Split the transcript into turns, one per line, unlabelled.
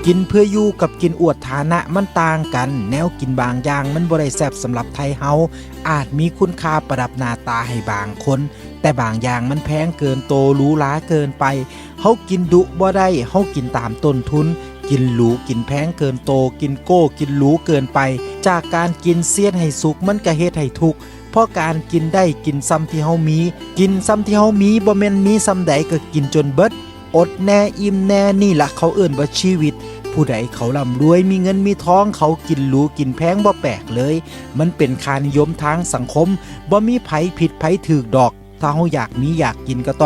กินเพื่ออยู่กับกินอวดฐานะมันต่างกันแนวกินบางอย่างมันบ่ได้แซ่บสำหรับไทยเฮาอาจมีคุณค่าประดับหน้าตาให้บางคนแต่บางอย่างมันแพงเกินโตหรูหราเกินไปเฮากินดุบ่ได้เฮากินตามต้นทุนกินหรูกินแพงเกินโตกินโก้กินหรูเกินไปจากการกินเสียดให้สุกมันก็เฮ็ดให้ทุกข์เพราะการกินได้กินซ้ำที่เฮามีกินซ้ำที่เฮามีบ่แม่นมีซ้ำใดก็กินจนเบิดอดแน่อิ่มแน่นี่ล่ะเขาเอิ้นว่าชีวิตผู้ใดเขาร่ำรวยมีเงินมีทองเขากินหรูกินแพงบ่แปลกเลยมันเป็นค่านิยมทางสังคมบ่มีไผผิดไผถูกดอกถ้าเฮาอยากมีอยากกินก็ต้อง